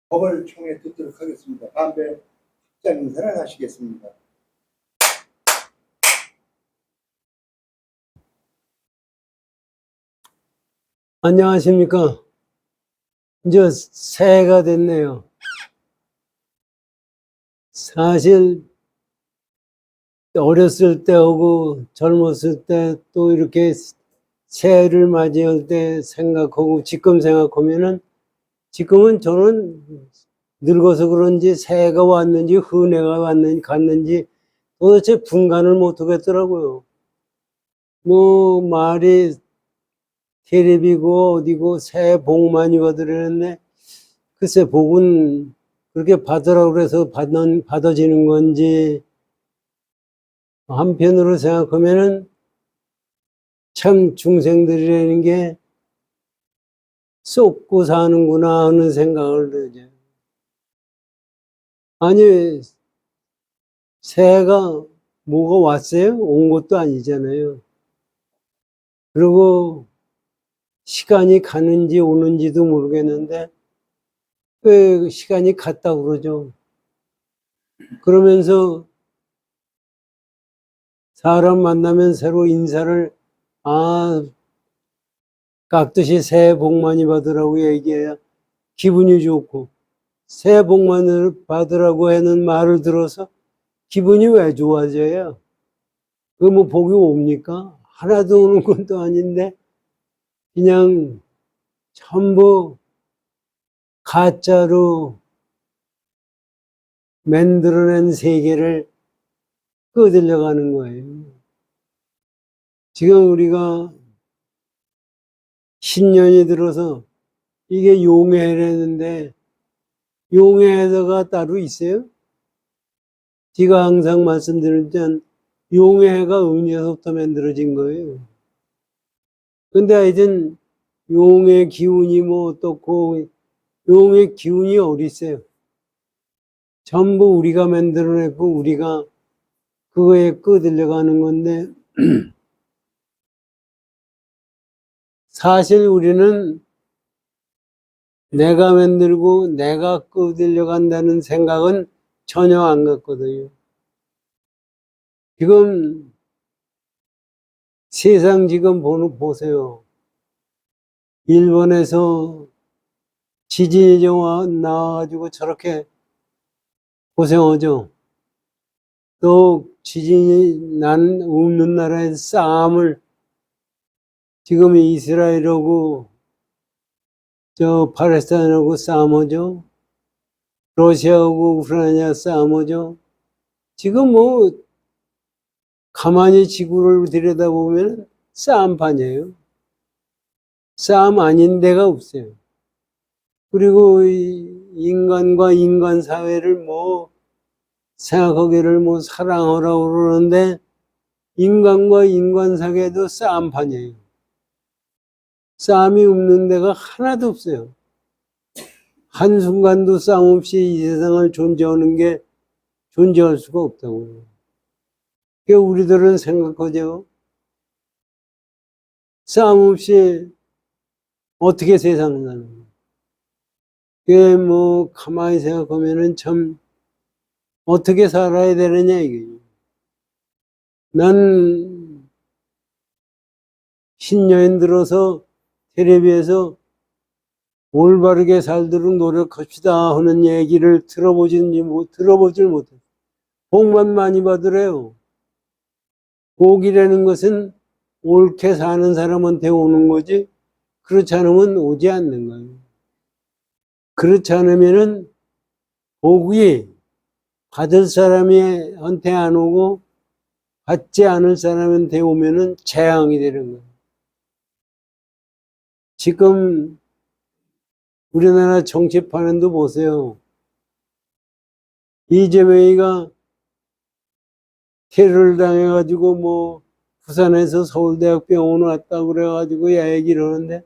법을 총회 듣도록 하겠습니다. 담배 확장 인사를 하시겠습니다. 안녕하십니까. 이제 새해가 됐네요. 사실 어렸을 때하고 젊었을 때 또 이렇게 새해를 맞이할 때 생각하고 지금 생각하면은 지금은 저는 늙어서 그런지 새해가 왔는지 흔해가 왔는지 갔는지 도대체 분간을 못 하겠더라고요. 뭐 말이 테레비고 어디고 새해 복 많이 받으려는데 글쎄 복은 그렇게 받으라고 그래서 받아지는 건지 한편으로 생각하면은 참 중생들이라는 게 쏟고 사는구나 하는 생각을 하죠. 아니 새해가 뭐가 왔어요? 온 것도 아니잖아요. 그리고 시간이 가는지 오는지도 모르겠는데 왜 시간이 갔다고 그러죠. 그러면서 사람 만나면 새로 인사를 깍듯이 새해 복 많이 받으라고 얘기해야 기분이 좋고 새해 복 많이 받으라고 하는 말을 들어서 기분이 왜 좋아져요? 그 뭐 복이 옵니까? 하나도 오는 것도 아닌데 그냥 전부 가짜로 만들어낸 세계를 끄들려가는 거예요. 지금 우리가 신년이 들어서 이게 용해라는데 용해가 따로 있어요? 제가 항상 말씀드렸던 용해가 은에서부터 만들어진 거예요. 근데 하여튼 용의 기운이 뭐 어떻고 용의 기운이 어디 있어요? 전부 우리가 만들어냈고 우리가 그거에 끄들려가는 건데 사실 우리는 내가 만들고 내가 끄들려간다는 생각은 전혀 안 갖거든요. 지금 세상 지금 보세요. 일본에서 지진이 좀 나와가지고 저렇게 고생하죠. 또 지진이 난 없는 나라에서 싸움을 지금 이스라엘하고 저 팔레스타인하고 싸움하죠. 러시아하고 우크라이나 싸움하죠. 지금 뭐 가만히 지구를 들여다보면 싸움판이에요. 싸움 아닌 데가 없어요. 그리고 인간과 인간 사회를 뭐 생각하기를 뭐 사랑하라고 그러는데 인간과 인간 사회도 싸움판이에요. 싸움이 없는 데가 하나도 없어요. 한순간도 싸움 없이 이 세상을 존재할 수가 없다고요. 그러니까 우리들은 생각하죠. 싸움 없이 어떻게 세상을 사는 거예요. 그게 뭐 가만히 생각하면은 참 어떻게 살아야 되느냐 이거예요. 난 신년 들어서 텔레비에서 올바르게 살도록 노력합시다 하는 얘기를 들어보질 못해요. 복만 많이 받으래요. 복이라는 것은 옳게 사는 사람한테 오는 거지 그렇지 않으면 오지 않는 거예요. 그렇지 않으면은 복이 받을 사람한테 안 오고 받지 않을 사람한테 오면은 재앙이 되는 거예요. 지금 우리나라 정치판도 보세요. 이재명이가 테러를 당해가지고 뭐 부산에서 서울대학병원 왔다고 그래가지고 얘기를 하는데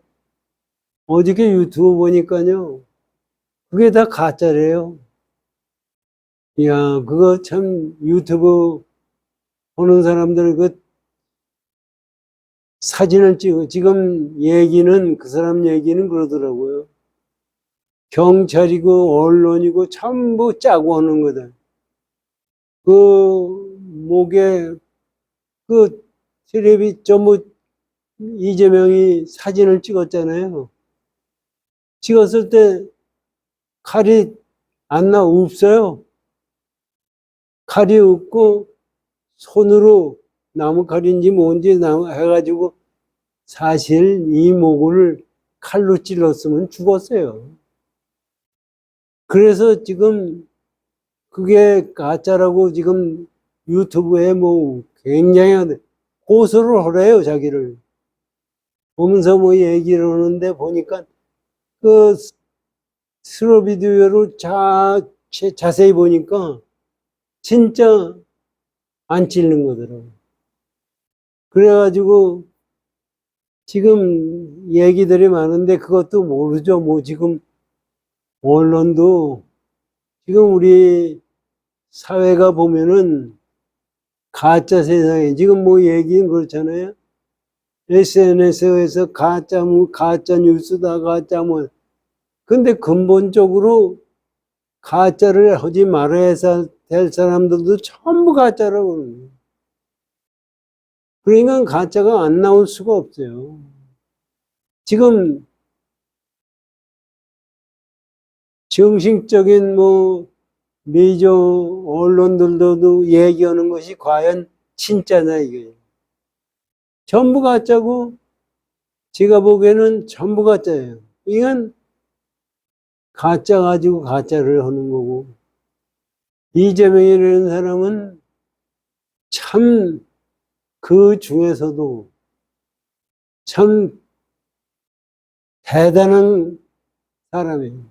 어저께 유튜브 보니까요. 그게 다 가짜래요. 이야, 그거 참 유튜브 보는 사람들 그 사진을 찍어 지금 얘기는 그 사람 얘기는 그러더라고요. 경찰이고 언론이고 전부 짜고 하는 거다. 그 목에 그 텔레비 전부 이재명이 사진을 찍었잖아요. 찍었을 때 칼이 안 없어요. 칼이 없고 손으로 나무칼인지 뭔지 해가지고 사실 이 목을 칼로 찔렀으면 죽었어요. 그래서 지금 그게 가짜라고 지금 유튜브에 뭐 굉장히 고소를 하래요, 자기를. 보면서 뭐 얘기를 하는데 보니까 그 스로 비디오로 자세히 보니까 진짜 안 찔른 거더라고요. 그래가지고 지금 얘기들이 많은데 그것도 모르죠. 뭐 지금 언론도 지금 우리 사회가 보면은 가짜 세상에 지금 뭐 얘기는 그렇잖아요. SNS에서 가짜 뉴스다, 가짜 뭐. 근데 근본적으로 가짜를 하지 말아야 될 사람들도 전부 가짜라고 그러는 거예요. 그러니까 가짜가 안 나올 수가 없어요. 지금 정식적인 뭐 메이저 언론들도 얘기하는 것이 과연 진짜냐 이거예요. 전부 가짜고 제가 보기에는 전부 가짜예요. 이건 가짜 가지고 가짜를 하는 거고 이재명이라는 사람은 참 그 중에서도 참 대단한 사람이에요.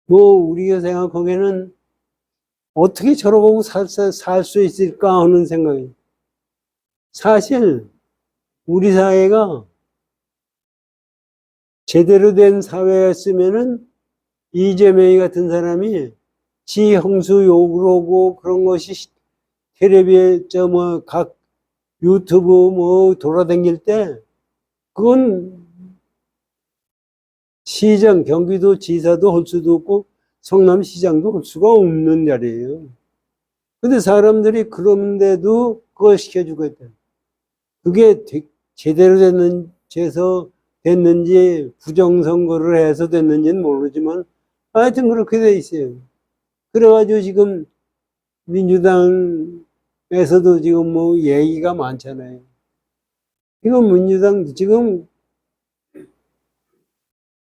뭐 우리가 생각하기에는 어떻게 저러고 살 수 있을까 하는 생각이. 사실 우리 사회가 제대로 된 사회였으면은 이재명이 같은 사람이 지 형수 욕을 하고 그런 것이 텔레비에 각 유튜브 뭐 돌아다닐 때 그건 시장 경기도 지사도 할 수도 없고 성남시장도 할 수가 없는 자리예요. 근데 사람들이 그런데도 그거 시켜주고 있다. 그게 제대로 됐는지 부정선거를 해서 됐는지는 모르지만 하여튼 그렇게 돼 있어요. 그래가지고 지금 민주당에서도 지금 뭐 얘기가 많잖아요. 이건 민주당 지금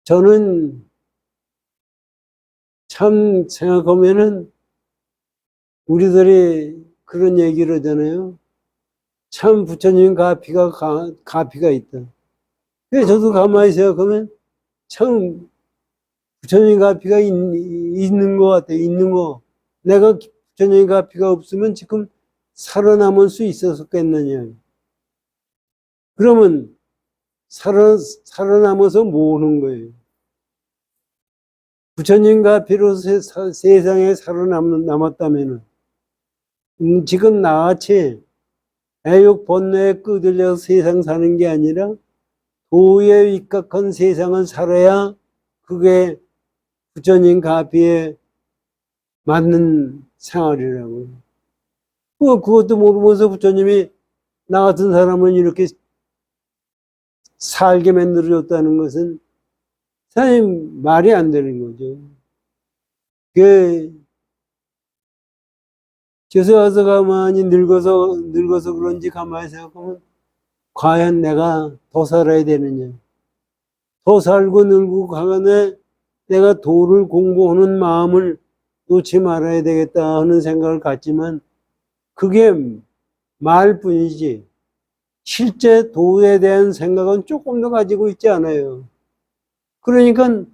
저는 참 생각하면은 우리들이 그런 얘기를 하잖아요. 참 부처님 가피가 있다. 그래서 저도 가만히 생각하면 참 부처님 가피가 있는 것 같아요. 있는 거. 내가 부처님 가피가 없으면 지금 살아남을 수 있었겠느냐. 그러면 살아남아서 뭐 하는 거예요? 부처님 가피로서 세상에 살아남았다면은 지금 나같이 애욕 번뇌에 끄들려서 세상 사는 게 아니라 도에 입각한 세상을 살아야 그게 부처님 가피에 맞는 생활이라고. 그것도 모르면서 부처님이 나 같은 사람을 이렇게 살게 만들어줬다는 것은 사실 말이 안 되는 거죠. 저서 와서 가만히 늙어서 그런지 가만히 생각하면 과연 내가 더 살아야 되느냐. 더 살고 늙고 가면에 내가 도를 공부하는 마음을 놓지 말아야 되겠다 하는 생각을 갖지만 그게 말뿐이지 실제 도에 대한 생각은 조금도 가지고 있지 않아요. 그러니까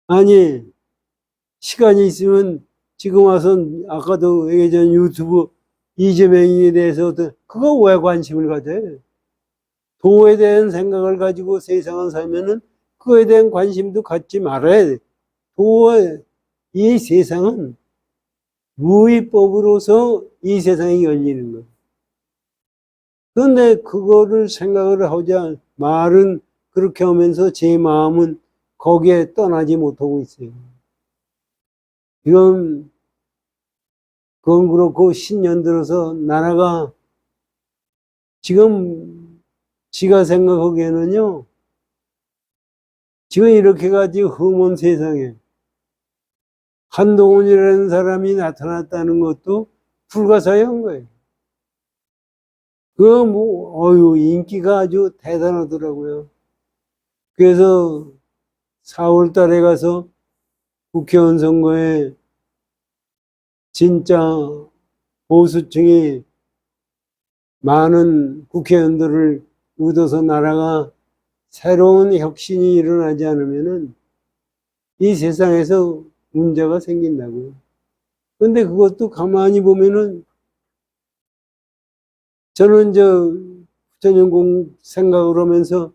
아니 시간이 있으면 지금 와서 아까도 예전 유튜브 이재명에 대해서 그거 왜 관심을 가져요? 도에 대한 생각을 가지고 세상을 살면은 그거에 대한 관심도 갖지 말아야 돼. 이 세상은 무위법으로서 이 세상이 열리는 거예요. 그런데 그거를 생각을 하자 말은 그렇게 하면서 제 마음은 거기에 떠나지 못하고 있어요. 지금 그건 그렇고 10년 들어서 나라가 지금 지가 생각하기에는요, 지금 이렇게까지 험한 세상에 한동훈이라는 사람이 나타났다는 것도 불가사의한 거예요. 인기가 아주 대단하더라고요. 그래서 4월 달에 가서 국회의원 선거에 진짜 보수층이 많은 국회의원들을 얻어서 나라가 새로운 혁신이 일어나지 않으면은 이 세상에서 문제가 생긴다고요. 근데 그것도 가만히 보면은 저는 부처님 생각을 하면서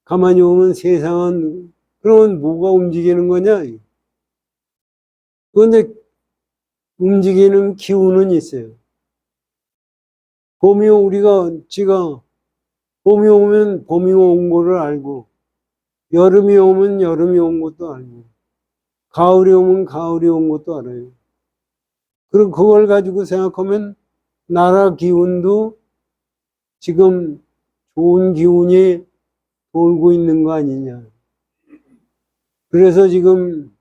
가만히 보면 세상은 그러면 뭐가 움직이는 거냐? 그런데 움직이는 기운은 있어요. 지가 봄이 오면 봄이 온 거를 알고, 여름이 오면 여름이 온 것도 알고, 가을이 오면 가을이 온 것도 알아요. 그럼 그걸 가지고 생각하면 나라 기운도 지금 좋은 기운이 돌고 있는 거 아니냐. 그래서 지금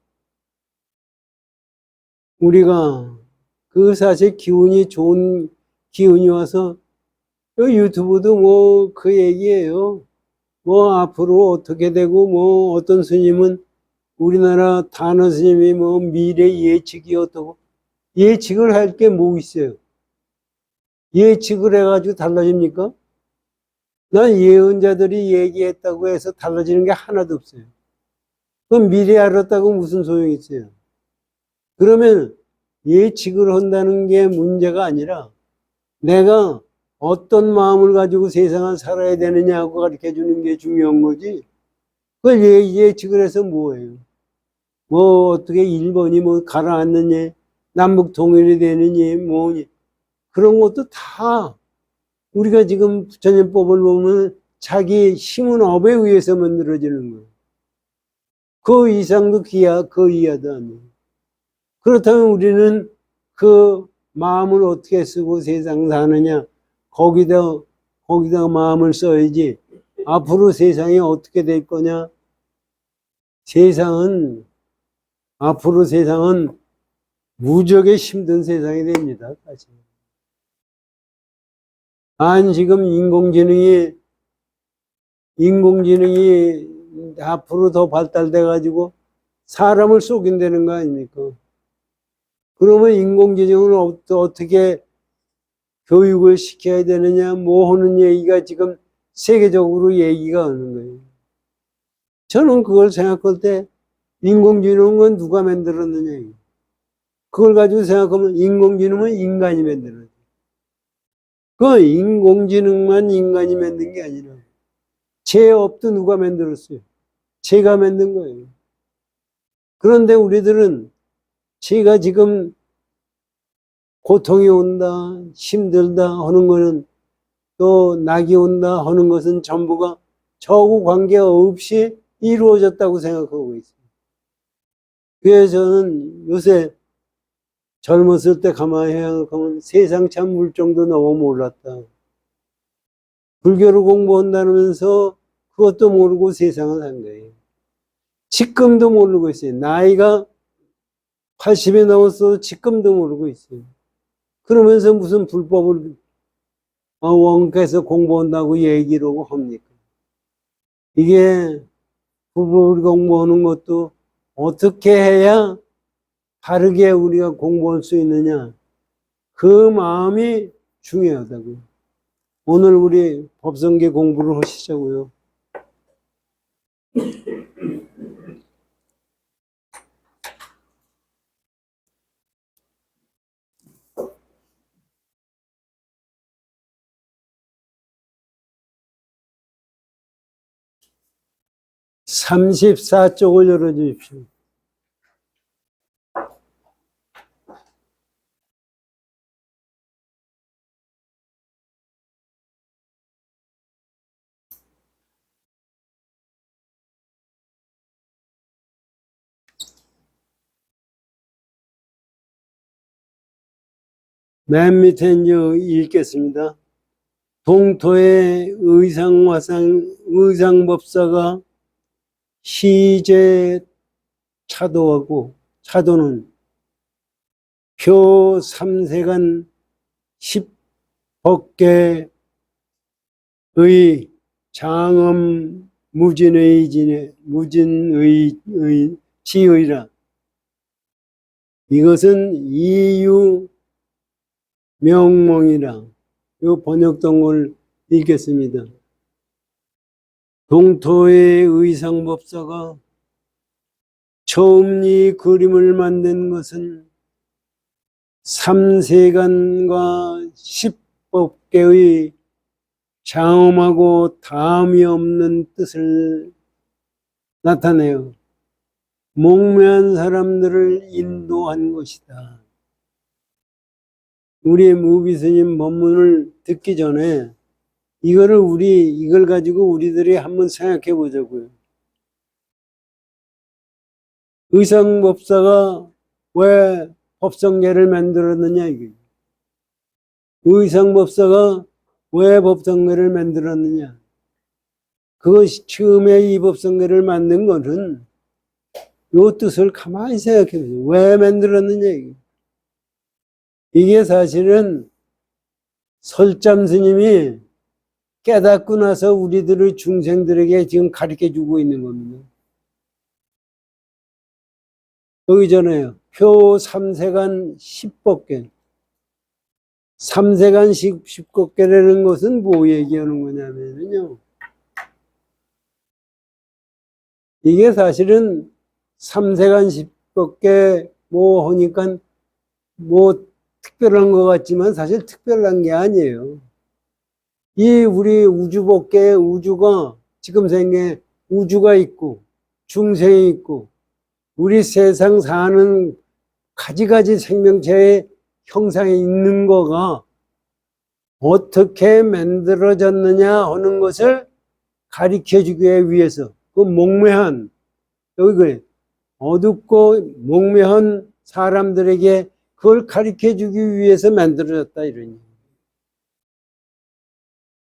우리가 사실 기운이 좋은 기운이 와서 유튜브도 그 얘기예요. 앞으로 어떻게 되고 어떤 스님은 우리나라 단어 스님이 미래 예측이 어떻고 예측을 할 게 뭐 있어요? 예측을 해가지고 달라집니까? 난 예언자들이 얘기했다고 해서 달라지는 게 하나도 없어요. 그럼 미래 알았다고 무슨 소용이 있어요? 그러면 예측을 한다는 게 문제가 아니라 내가 어떤 마음을 가지고 세상을 살아야 되느냐고 가르쳐 주는 게 중요한 거지. 그걸 예측을 해서 뭐예요? 어떻게 일본이 가라앉느니, 남북 통일이 되느니, 그런 것도 다 우리가 지금 부처님법을 보면 자기 힘은 업에 의해서 만들어지는 거예요. 그 이상도 그 이하도 아니에요. 그렇다면 우리는 그 마음을 어떻게 쓰고 세상 사느냐, 거기다 마음을 써야지. 앞으로 세상이 어떻게 될 거냐? 앞으로 세상은 무지하게 힘든 세상이 됩니다. 사실. 지금 인공지능이 앞으로 더 발달돼 가지고 사람을 속인다는 거 아닙니까? 그러면 인공지능을 어떻게 교육을 시켜야 되느냐, 하는 얘기가 지금 세계적으로 얘기가 오는 거예요. 저는 그걸 생각할 때 인공지능은 누가 만들었느냐. 그걸 가지고 생각하면 인공지능은 인간이 만들었어요. 그 인공지능만 인간이 만든 게 아니라 제업도 누가 만들었어요? 제가 만든 거예요. 그런데 우리들은 제가 지금 고통이 온다, 힘들다 하는 거는 또 낙이 온다 하는 것은 전부가 저하고 관계없이 이루어졌다고 생각하고 있어요. 그래서 저는 요새 젊었을 때 가만히 생각하면 세상 참 물정도 너무 몰랐다. 불교를 공부한다면서 그것도 모르고 세상을 산 거예요. 지금도 모르고 있어요. 나이가 80이 넘었어도 지금도 모르고 있어요. 그러면서 무슨 불법을 원께서 공부한다고 얘기를 하고 합니까? 이게 불법을 공부하는 것도 어떻게 해야 바르게 우리가 공부할 수 있느냐. 그 마음이 중요하다고요. 오늘 우리 법성계 공부를 하시자고요. (34쪽을) 열어주십시오. 맨 밑에 이제 읽겠습니다. 동토의 의상법사가 시제 차도하고, 차도는 표 3세간 10법계의 장엄 지의라. 이것은 이유 명몽이라. 이 번역된 걸 읽겠습니다. 동토의 의상법사가 처음 이 그림을 만든 것은 삼세간과 십법계의 장엄하고 다음이 없는 뜻을 나타내요. 목매한 사람들을 인도한 것이다. 우리 무비스님 법문을 듣기 전에 이걸 가지고 우리들이 한번 생각해 보자고요. 의상법사가 왜 법성계를 만들었느냐 이게. 의상법사가 왜 법성계를 만들었느냐. 그것이 처음에 이 법성계를 만든 것은 요 뜻을 가만히 생각해 보세요. 왜 만들었느냐 이게. 이게 사실은 설잠 스님이 깨닫고 나서 우리들의 중생들에게 지금 가르쳐 주고 있는 겁니다. 여기 전에요. 표 3세간 10법계. 3세간 10법계라는 것은 뭐 얘기하는 거냐면요. 이게 사실은 3세간 10법계 뭐 하니까 뭐 특별한 것 같지만 사실 특별한 게 아니에요. 이 우리 우주법계 우주가 지금 생긴 우주가 있고 중생이 있고 우리 세상 사는 가지가지 생명체의 형상에 있는 거가 어떻게 만들어졌느냐 하는 것을 가르쳐 주기 위해서 그 목매한 여기 그래 어둡고 목매한 사람들에게 그걸 가르쳐 주기 위해서 만들어졌다 이러니.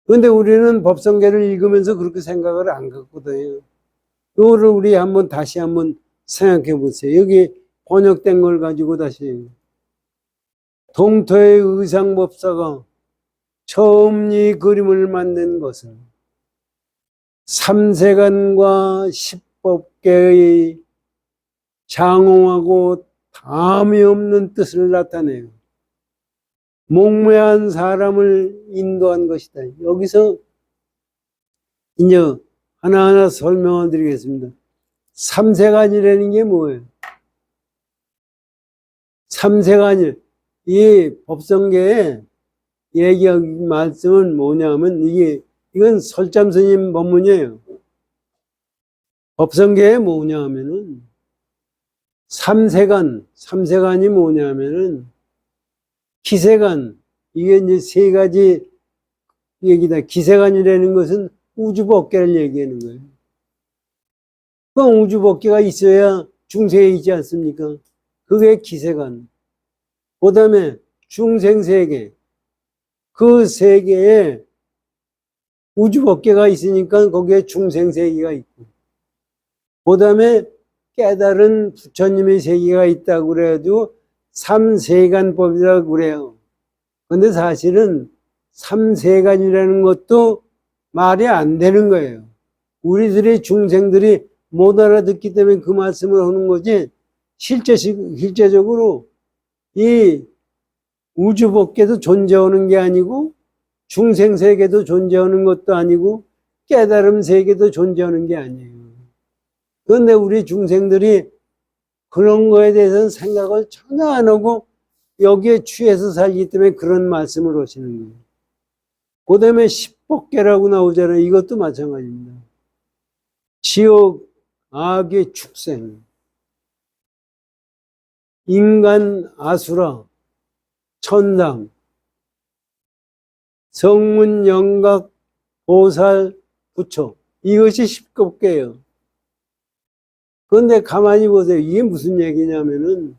그런데 우리는 법성계를 읽으면서 그렇게 생각을 안 갖거든요. 이거를 우리 다시 한번 생각해 보세요. 여기 번역된 걸 가지고 다시. 동토의 의상법사가 처음 이 그림을 만든 것은 삼세간과 십법계의 장엄하고 다음이 없는 뜻을 나타내요. 목매한 사람을 인도한 것이다. 여기서 이제 하나하나 설명을 드리겠습니다. 삼세간이라는 게 뭐예요? 삼세간이 이 법성계에 얘기한 말씀은 뭐냐면 이건 설잠 스님 법문이에요. 법성계에 뭐냐면은 삼세간이 뭐냐면은 기세간, 이게 이제 세 가지 얘기다. 기세간이라는 것은 우주법계를 얘기하는 거예요. 그 우주법계가 있어야 중세에 있지 않습니까? 그게 기세간. 그 다음에 중생세계. 그 세계에 우주법계가 있으니까 거기에 중생세계가 있고. 그 다음에 깨달은 부처님의 세계가 있다고 그래가지고 삼세간법이라고 그래요. 근데 사실은 삼세간이라는 것도 말이 안 되는 거예요. 우리들의 중생들이 못 알아듣기 때문에 그 말씀을 하는 거지, 실제적으로 이 우주법계도 존재하는 게 아니고 중생세계도 존재하는 것도 아니고 깨달음 세계도 존재하는 게 아니에요. 그런데 우리 중생들이 그런 거에 대해서는 생각을 전혀 안 하고 여기에 취해서 살기 때문에 그런 말씀을 하시는 거예요. 그 다음에 십법계라고 나오잖아요. 이것도 마찬가지입니다. 지옥, 악의 축생, 인간, 아수라, 천당, 성문, 영각, 보살, 부처. 이것이 십법계예요. 그런데 가만히 보세요. 이게 무슨 얘기냐면은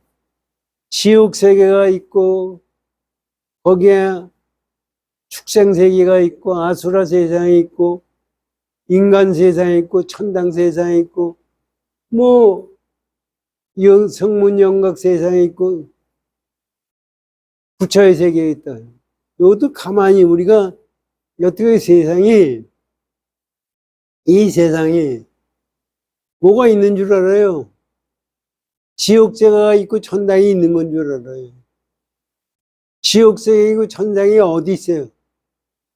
지옥 세계가 있고 거기에 축생 세계가 있고 아수라 세상이 있고 인간 세상이 있고 천당 세상이 있고 뭐 성문 영각 세상이 있고 부처의 세계가 있다. 이것도 가만히 우리가 어떻게 이 세상이 뭐가 있는 줄 알아요? 지옥세계가 있고 천당이 있는 건 줄 알아요. 지옥세계이고 천당이 어디 있어요?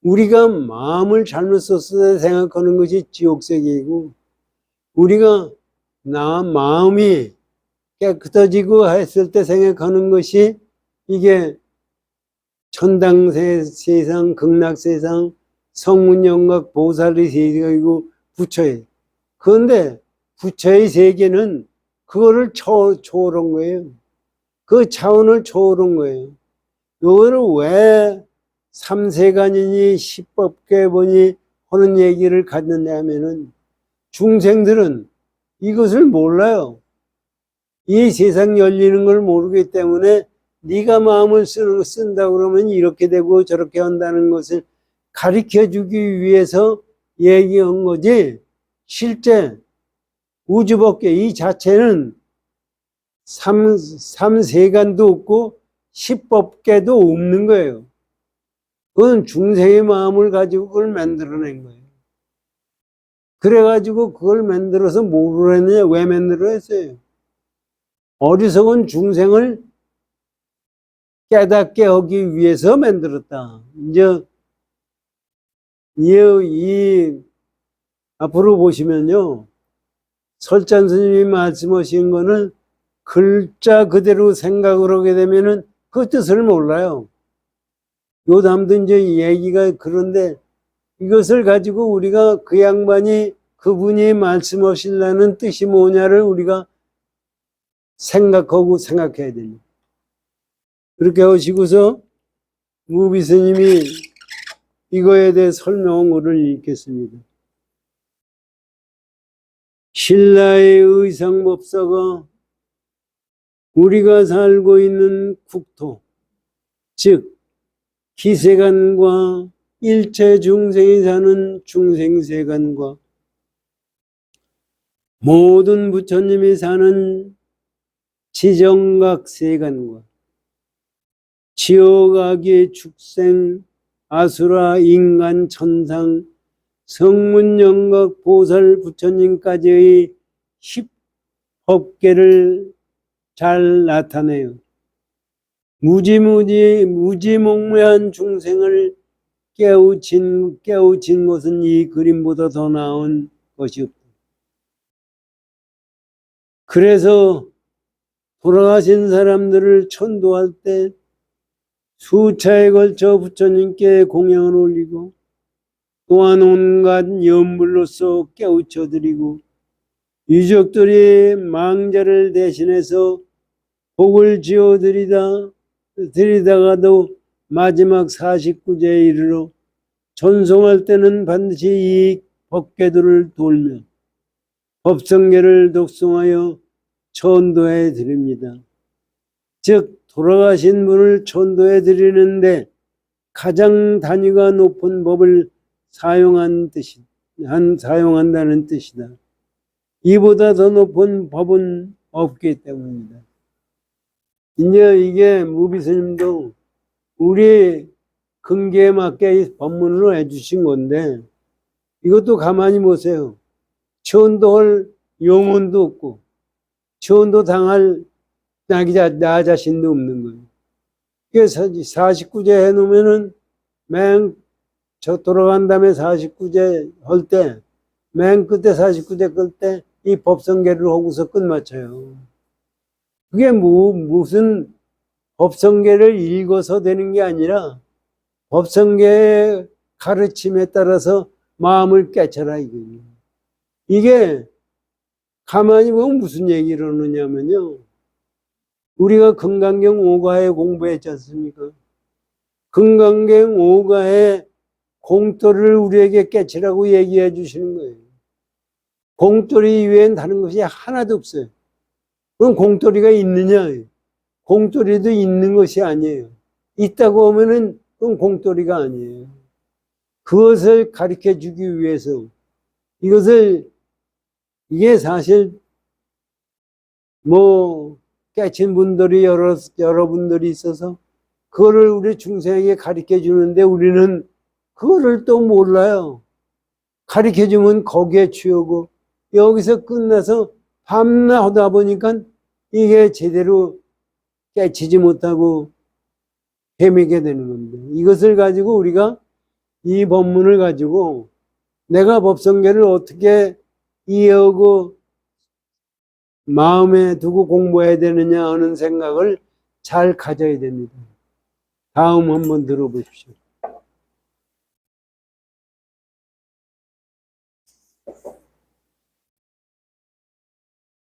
우리가 마음을 잘못 썼을 때 생각하는 것이 지옥세계이고, 우리가 마음이 깨끗해지고 했을 때 생각하는 것이 이게 천당 세상, 극락 세상, 성문영각 보살의 세계이고 부처의. 그런데 부처의 세계는 그거를 초월한 거예요. 그 차원을 초월한 거예요. 요거를 왜 삼세간이니 십법계보니 하는 얘기를 갖느냐 하면은 중생들은 이것을 몰라요. 이 세상 열리는 걸 모르기 때문에 네가 마음을 쓴다 그러면 이렇게 되고 저렇게 한다는 것을 가르쳐 주기 위해서 얘기한 거지, 실제 우주법계 이 자체는 삼세간도 없고 십법계도 없는 거예요. 그건 중생의 마음을 가지고 그걸 만들어낸 거예요. 그래가지고 그걸 만들어서 뭐로 했느냐? 왜 만들어냈어요? 어리석은 중생을 깨닫게 하기 위해서 만들었다. 이제 앞으로 보시면요, 설찬 스님이 말씀하신 거는 글자 그대로 생각을 하게 되면은 그 뜻을 몰라요. 요 다음도 이제 얘기가 그런데 이것을 가지고 우리가 그 양반이 그분이 말씀하시려는 뜻이 뭐냐를 우리가 생각해야 됩니다. 그렇게 하시고서 무비 스님이 이거에 대해 설명한 것을 읽겠습니다. 신라의 의상법사가 우리가 살고 있는 국토, 즉 기세간과 일체 중생이 사는 중생세간과 모든 부처님이 사는 지정각세간과 지옥악의 축생, 아수라, 인간, 천상, 성문영각, 보살, 부처님까지의 10법계를 잘 나타내요. 무지몽매한 중생을 깨우친 것은 이 그림보다 더 나은 것이 없다. 그래서 돌아가신 사람들을 천도할 때 수차에 걸쳐 부처님께 공양을 올리고 또한 온갖 연불로서 깨우쳐드리고 유족들이 망자를 대신해서 복을 지어드리다가도 마지막 49제에 이르러 전송할 때는 반드시 이 법계도를 돌며 법성계를 독송하여 천도해 드립니다. 즉 돌아가신 분을 천도해 드리는데 가장 단위가 높은 법을 사용한다는 뜻이다. 이보다 더 높은 법은 없기 때문이다. 이제 이게 무비 스님도 우리 근기에 맞게 법문으로 해주신 건데 이것도 가만히 보세요. 천도할 영혼도 없고 천도 당할 나 자신도 없는 거예요. 그래서 49제 해놓으면은 저 돌아간 다음에 49제 할 때 맨 끝에 49제 끌 때 이 법성계를 하고서 끝마쳐요. 그게 무슨 법성계를 읽어서 되는 게 아니라 법성계의 가르침에 따라서 마음을 깨쳐라 이거예요. 이게 가만히 보면 무슨 얘기를 하느냐면요, 우리가 금강경 5가에 공부했지 않습니까? 금강경 5가에 공돌을 우리에게 깨치라고 얘기해 주시는 거예요. 공돌이 이외엔 다른 것이 하나도 없어요. 그럼 공돌이가 있느냐? 공돌이도 있는 것이 아니에요. 있다고 하면은 그건 공돌이가 아니에요. 그것을 가르쳐 주기 위해서 이게 사실 뭐 깨친 분들이 여러분들이 있어서 그거를 우리 중생에게 가르쳐 주는데 우리는 그거를 또 몰라요. 가르쳐 주면 거기에 취하고 여기서 끝나서 밤낮 하다 보니까 이게 제대로 깨치지 못하고 헤매게 되는 겁니다. 이것을 가지고 우리가 이 법문을 가지고 내가 법성계를 어떻게 이해하고 마음에 두고 공부해야 되느냐 하는 생각을 잘 가져야 됩니다. 다음 한번 들어보십시오.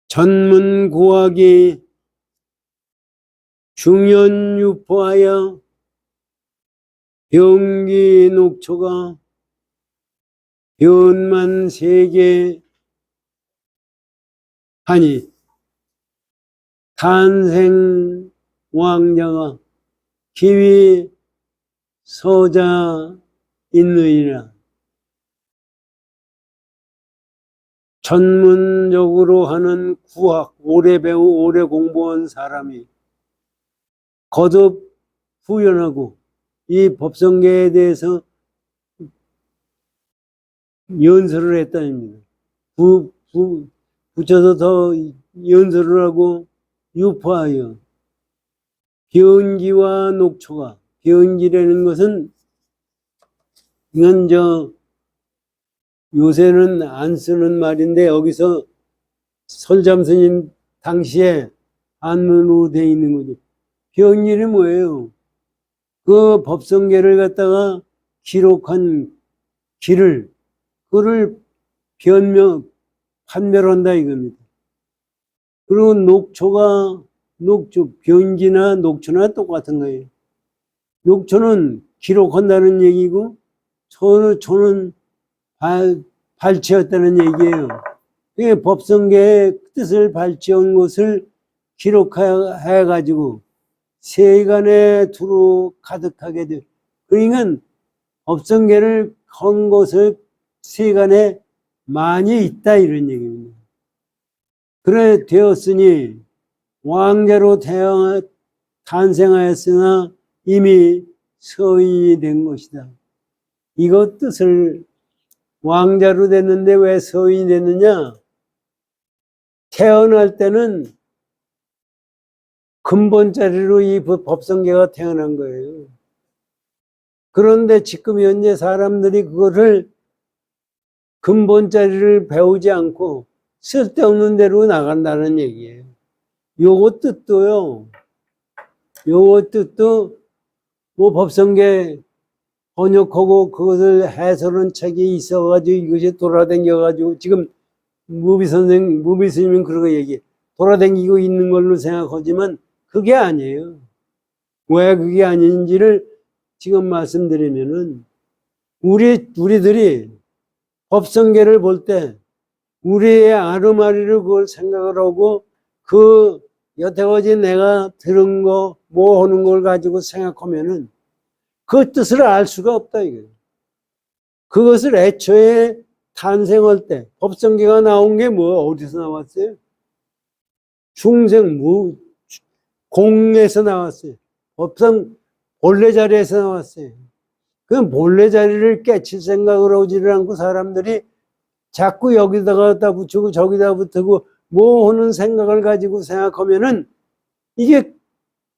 전문구학이 중연유포하여 병기 녹초가 변만 세계 하니 탄생 왕자가 기위 서자 있느니라. 전문적으로 하는 구학, 오래 배우고 오래 공부한 사람이 거듭 후연하고 이 법성계에 대해서 연설을 했다입니다. 붙여서 더 연설을 하고 유포하여 변기와 녹초가, 변기라는 것은 이건 요새는 안 쓰는 말인데 여기서 설잠스님 당시에 한문으로 되어 있는 거죠. 변기는 뭐예요? 그 법성계를 갖다가 기록한 길을 그를 판별한다 이겁니다. 그리고 변기나 녹초나 똑같은 거예요. 녹초는 기록한다는 얘기고 초는 발췌했다는 얘기예요. 그게 법성계의 뜻을 발췌한 것을 기록해가지고 세간에 두루 가득하게 돼. 그러니까 법성계를 한 것을 세간에 많이 있다 이런 얘기입니다. 그래 되었으니 왕자로 탄생하였으나 이미 서인이 된 것이다. 이것 뜻을 왕자로 됐는데 왜 서인이 됐느냐? 태어날 때는 근본자리로 이 법성계가 태어난 거예요. 그런데 지금 현재 사람들이 그거를 근본자리를 배우지 않고 쓸데없는 대로 나간다는 얘기예요. 요거 뜻도 뭐 법성계 번역하고 그것을 해설한 책이 있어가지고 이것이 돌아다녀가지고 지금 무비 스님은 그러고 얘기해. 돌아다니고 있는 걸로 생각하지만 그게 아니에요. 왜 그게 아닌지를 지금 말씀드리면은 우리들이 법성계를 볼 때 우리의 아르마리를 그걸 생각을 하고 그 여태까지 내가 들은 거 뭐 하는 걸 가지고 생각하면은 그 뜻을 알 수가 없다 이거예요. 그것을 애초에 탄생할 때 법성계가 나온 게 뭐 어디서 나왔어요? 공에서 나왔어요. 법성 본래 자리에서 나왔어요. 그 본래 자리를 깨칠 생각을 하지를 않고 사람들이 자꾸 여기다가 붙이고 저기다 붙이고 뭐 하는 생각을 가지고 생각하면은 이게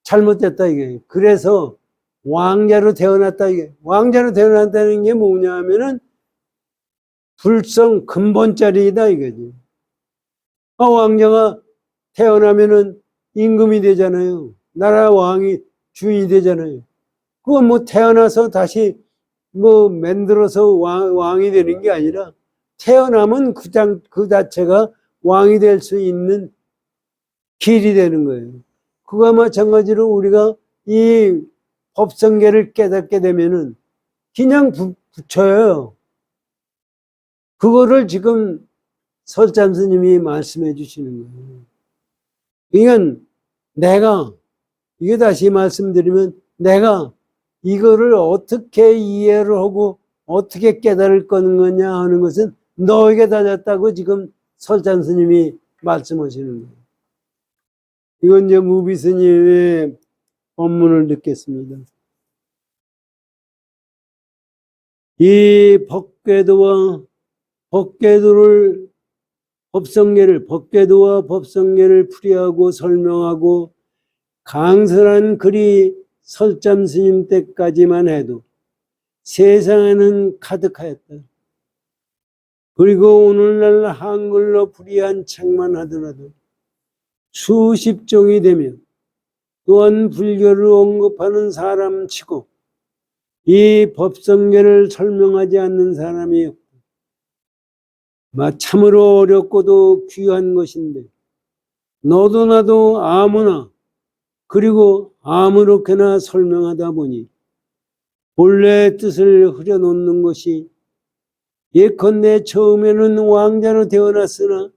잘못됐다 이게. 그래서 왕자로 태어났다 이게. 왕자로 태어났다는 게 뭐냐 하면은 불성 근본자리이다 이거지. 왕자가 태어나면은 임금이 되잖아요. 나라 왕이 주인이 되잖아요. 그거 뭐 태어나서 다시 뭐 만들어서 왕이 되는 게 아니라 태어나면 그 자체가 왕이 될 수 있는 길이 되는 거예요. 그와 마찬가지로 우리가 이 법성계를 깨닫게 되면은 그냥 붙여요. 그거를 지금 설잠 스님이 말씀해 주시는 거예요. 그러니까 이게 다시 말씀드리면 내가 이거를 어떻게 이해를 하고 어떻게 깨달을 거냐 하는 것은 너에게 달렸다고 지금 설찬 스님이 말씀하시는 거예요. 이건 이제 무비 스님의 법문을 듣겠습니다. 이 법궤도와 법성계를 풀이하고 설명하고 강설한 글이 설잠 스님 때까지만 해도 세상에는 가득하였다. 그리고 오늘날 한글로 풀이한 책만 하더라도 수십 종이 되며 또한 불교를 언급하는 사람치고 이 법성계를 설명하지 않는 사람이 없다. 참으로 어렵고도 귀한 것인데 너도 나도 아무나 그리고 아무렇게나 설명하다 보니 본래 뜻을 흐려놓는 것이 예컨대 처음에는 왕자로 태어났으나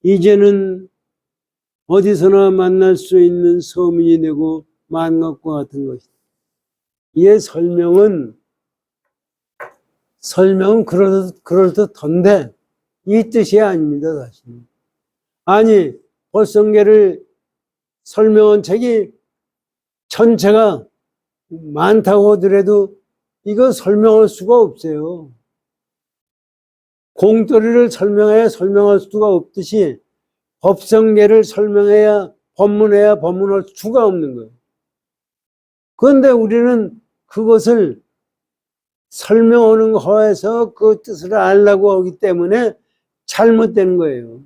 이제는 어디서나 만날 수 있는 서민이 되고 만 것과 같은 것이다. 이의 설명은 그럴듯한데 이 뜻이 아닙니다. 사실. 아니 법성계를 설명한 책이 전체가 많다고 하더라도 이거 설명할 수가 없어요. 공돌이를 설명할 수가 없듯이 법성계를 설명해야 법문할 수가 없는 거예요. 그런데 우리는 그것을 설명하는 거에서 그 뜻을 알려고 하기 때문에 잘못된 거예요.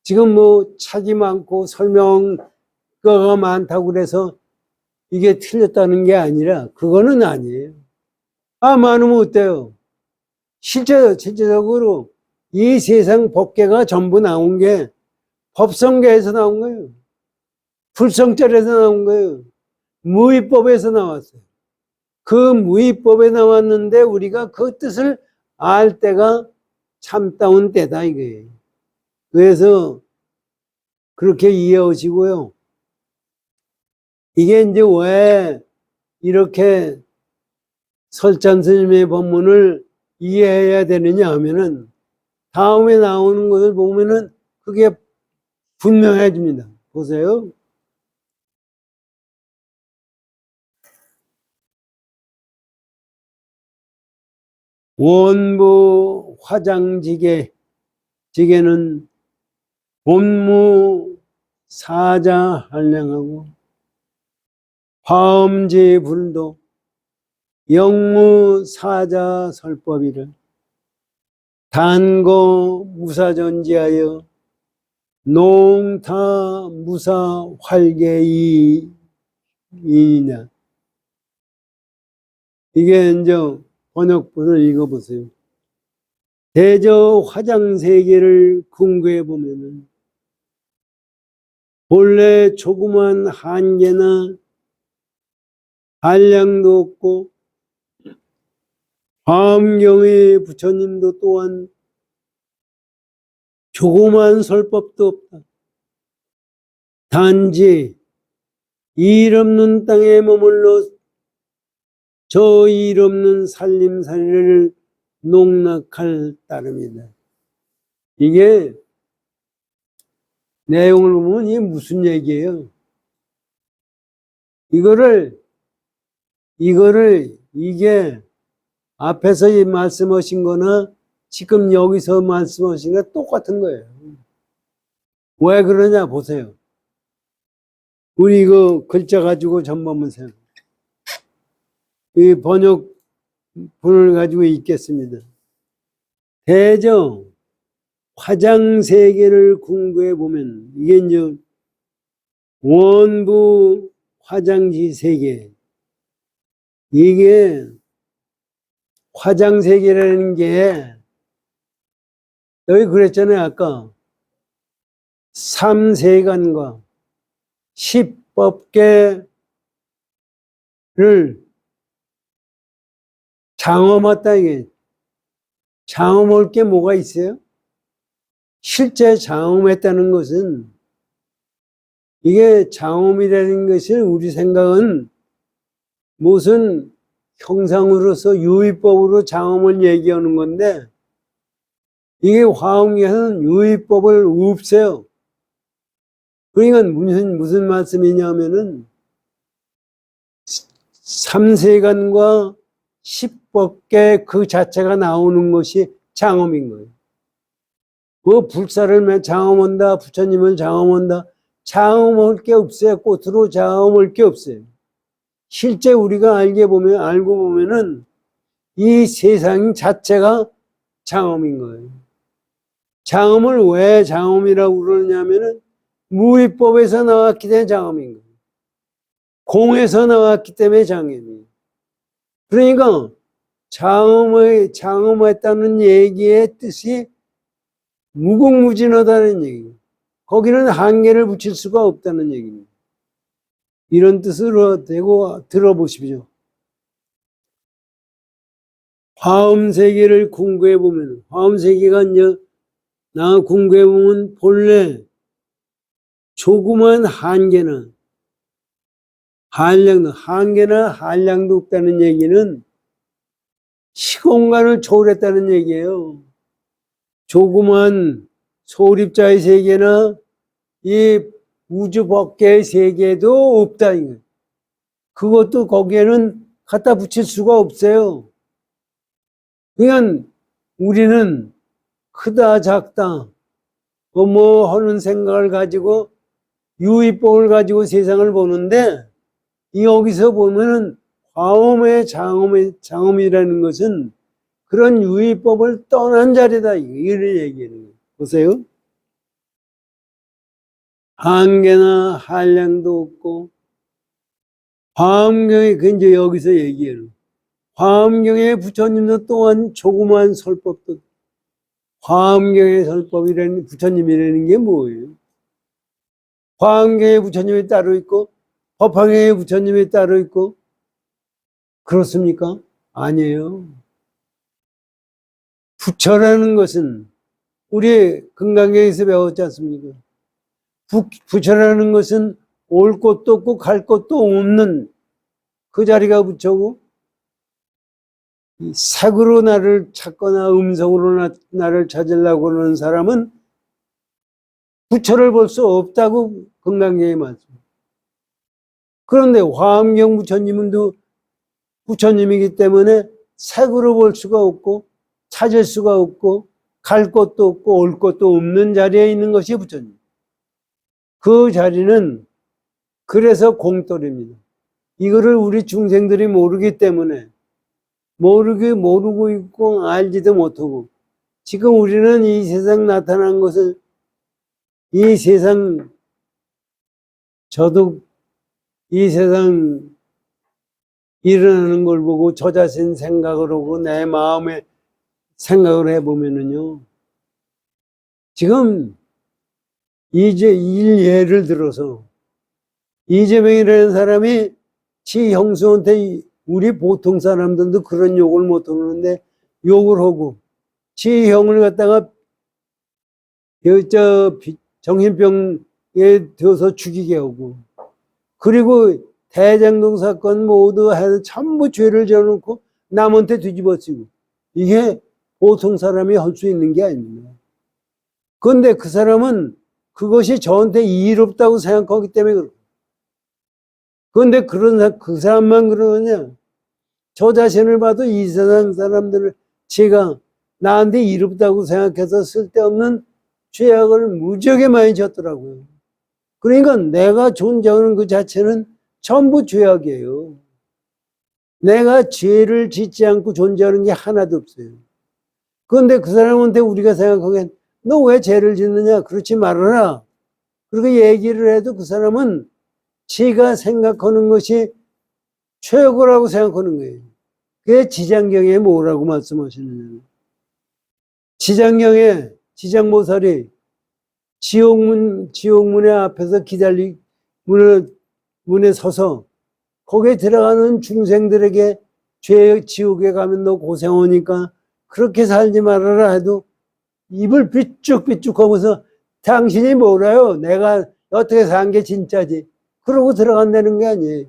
지금 책이 많고 설명거가 많다고 그래서 이게 틀렸다는 게 아니라 그거는 아니에요. 많으면 어때요? 실제적으로 이 세상 법계가 전부 나온 게 법성계에서 나온 거예요. 불성절에서 나온 거예요. 무위법에서 나왔어요. 그 무위법에 나왔는데 우리가 그 뜻을 알 때가 참다운 때다 이거예요. 그래서 그렇게 이해하시고요. 이게 이제 왜 이렇게 설찬 스님의 법문을 이해해야 되느냐 하면은 다음에 나오는 것을 보면은 그게 분명해집니다. 보세요. 원부 화장지게, 지게는 본무 사자 한량하고 화엄지 불도 영무 사자 설법이를 단거 무사전지하여 농타 무사 활계이이냐. 이게 이제 번역본을 읽어보세요. 대저 화장세계를 궁구해 보면은 본래 조그만 한계나 한량도 없고 화엄경의 부처님도 또한 조그만 설법도 없다. 단지 일 없는 땅에 머물러 저 일 없는 살림살이를 농락할 따름이다. 이게 내용을 보면 이게 무슨 얘기예요? 이게 앞에서 말씀하신 거나 지금 여기서 말씀하신 게 똑같은 거예요. 왜 그러냐 보세요. 우리 이거 글자 가지고 전반문 세요. 이 번역본을 가지고 읽겠습니다. 대저 화장세계를 궁구해 보면 이게 이제 원부 화장지 세계, 이게 화장세계라는 게 여기 그랬잖아요. 아까 삼세간과 십법계를 장엄하다. 이게 장엄할 게 뭐가 있어요? 실제 장엄했다는 것은, 이게 장엄이라는 것을 우리 생각은 무슨 형상으로서 유의법으로 장엄을 얘기하는 건데 이게 화엄경에서는 유의법을 없애요. 그러니까 무슨 말씀이냐면은 삼세간과 십법계 그 자체가 나오는 것이 장엄인 거예요. 그 불사를 장엄한다, 부처님을 장엄한다, 장엄할 게 없어요. 꽃으로 장엄할 게 없어요. 실제 우리가 알고 보면은 이 세상 자체가 장엄인 거예요. 장엄을 왜 장엄이라고 그러냐면은 무위법에서 나왔기 때문에 장엄인 거예요. 공에서 나왔기 때문에 장엄이에요. 그러니까 장엄했다는 얘기의 뜻이 무궁무진하다는 얘기예요. 거기는 한계를 붙일 수가 없다는 얘기입니다. 이런 뜻으로 되고 들어보십시오. 화엄세계를 공부해 보면, 화엄세계가 이제 나 공부해 보면 본래 조그만 한계나 한량도 없다는 얘기는 시공간을 초월했다는 얘기예요. 조그만 소립자의 세계나 이 우주 밖의 세계도 없다. 그것도 거기에는 갖다 붙일 수가 없어요. 그러니까 우리는 크다 작다 뭐 하는 생각을 가지고 유의법을 가지고 세상을 보는데 여기서 보면은 화엄의 장엄이라는 것은 그런 유의법을 떠난 자리다. 이를 얘기하는 거예요. 보세요. 한계나 한량도 없고 화엄경에 이제 여기서 얘기해요. 화엄경의 부처님도 또한 조그만 설법도 화엄경의 설법이라는 부처님이라는 게 뭐예요? 화엄경의 부처님이 따로 있고 법화경의 부처님이 따로 있고 그렇습니까? 아니에요. 부처라는 것은 우리 금강경에서 배웠지 않습니까? 부처라는 것은 올 곳도 없고 갈 곳도 없는 그 자리가 부처고 색으로 나를 찾거나 음성으로 나를 찾으려고 하는 사람은 부처를 볼 수 없다고 금강경에 말씀. 그런데 화엄경 부처님은 부처님이기 때문에 색으로 볼 수가 없고 찾을 수가 없고 갈 곳도 없고 올 곳도 없는 자리에 있는 것이 부처님. 그 자리는 그래서 공돌입니다. 이거를 우리 중생들이 모르기 때문에 모르고 있고 알지도 못하고 지금 우리는 이 세상 나타난 것을 이 세상 저도 이 세상 일어나는 걸 보고 저 자신 생각을 하고 내 마음에 생각을 해보면은요. 지금 예를 들어서 이재명이라는 사람이 지 형수한테 우리 보통 사람들도 그런 욕을 못 하는데 욕을 하고 지 형을 갖다가 정신병에 들어서 죽이게 하고 그리고 대장동 사건 모두 해서 전부 죄를 져놓고 남한테 뒤집어쓰고 이게 보통 사람이 할 수 있는 게 아닙니다. 그런데 그 사람은 그것이 저한테 이롭다고 생각하기 때문에 그렇고 그런데 그 사람만 그러느냐 저 자신을 봐도 이 세상 사람들을 제가 나한테 이롭다고 생각해서 쓸데없는 죄악을 무지하게 많이 졌더라고요. 그러니까 내가 존재하는 그 자체는 전부 죄악이에요. 내가 죄를 짓지 않고 존재하는 게 하나도 없어요. 그런데 그 사람한테 우리가 생각하기엔 너 왜 죄를 짓느냐? 그렇지 말아라. 그렇게 얘기를 해도 그 사람은 지가 생각하는 것이 최고라고 생각하는 거예요. 그게 지장경에 뭐라고 말씀하시느냐. 지장경에 지장보살이 지옥문의 앞에서 문에 서서 거기에 들어가는 중생들에게 지옥에 가면 너 고생하니까 그렇게 살지 말아라 해도 입을 삐쭉삐쭉 하면서 당신이 뭐라요? 내가 어떻게 산 게 진짜지? 그러고 들어간다는 게 아니에요.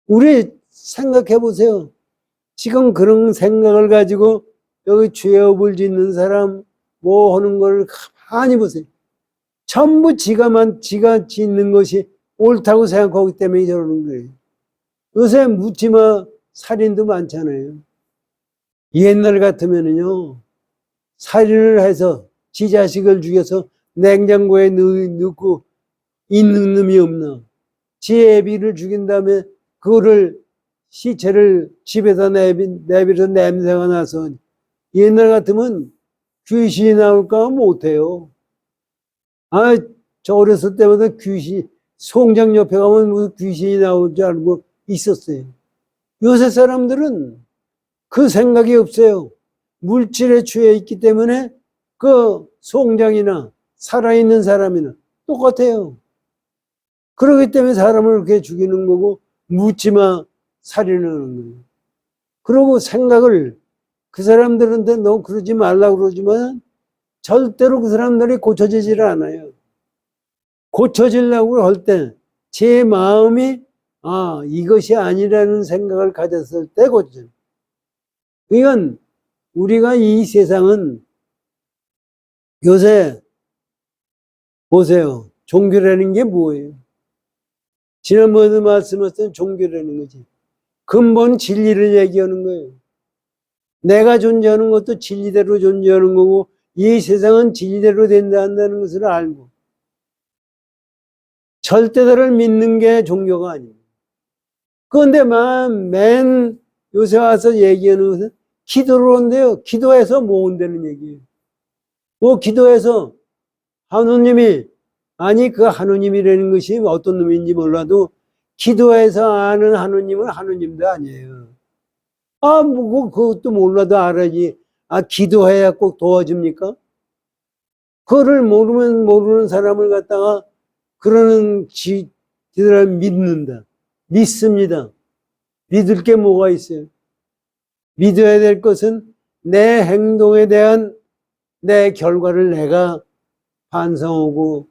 우리 생각해 보세요. 지금 그런 생각을 가지고 여기 죄업을 짓는 사람 뭐 하는 걸 가만히 보세요. 전부 지가 짓는 것이 옳다고 생각하기 때문에 저러는 거예요. 요새 묻지마 살인도 많잖아요. 옛날 같으면은요, 살인을 해서 지 자식을 죽여서 냉장고에 넣고 있는 놈이 없나. 지 애비를 죽인 다음에 그거를 시체를 집에다 내비서 냄새가 나서 옛날 같으면 귀신이 나올까 못해요. 아, 저 어렸을 때마다 송장 옆에 가면 무슨 귀신이 나올 줄 알고 있었어요. 요새 사람들은 그 생각이 없어요. 물질에 취해 있기 때문에 그 송장이나 살아있는 사람이나 똑같아요. 그렇기 때문에 사람을 그렇게 죽이는 거고 묻지마 살인을 하는 거예요. 그러고 생각을 그 사람들한테 너 그러지 말라고 그러지만 절대로 그 사람들이 고쳐지질 않아요. 고쳐지려고 할 때 제 마음이 이것이 아니라는 생각을 가졌을 때 고쳐져요. 그러니까 우리가 이 세상은 요새 보세요. 종교라는 게 뭐예요? 지난번에도 말씀하셨던 종교라는 거지. 근본 진리를 얘기하는 거예요. 내가 존재하는 것도 진리대로 존재하는 거고 이 세상은 진리대로 된다는 것을 알고 절대다를 믿는 게 종교가 아닙니다. 그런데 맨 요새 와서 얘기하는 것은 기도를 한대요. 기도해서 모은다는 얘기예요. 뭐 기도해서 하느님이 그 하느님이라는 것이 어떤 놈인지 몰라도 기도해서 아는 하느님은 하느님도 아니에요. 뭐 그것도 몰라도 알아야지. 기도해야 꼭 도와줍니까? 그거를 모르는 사람을 갖다가 그러는 지들을 믿는다. 믿습니다. 믿을 게 뭐가 있어요? 믿어야 될 것은 내 행동에 대한 내 결과를 내가 반성하고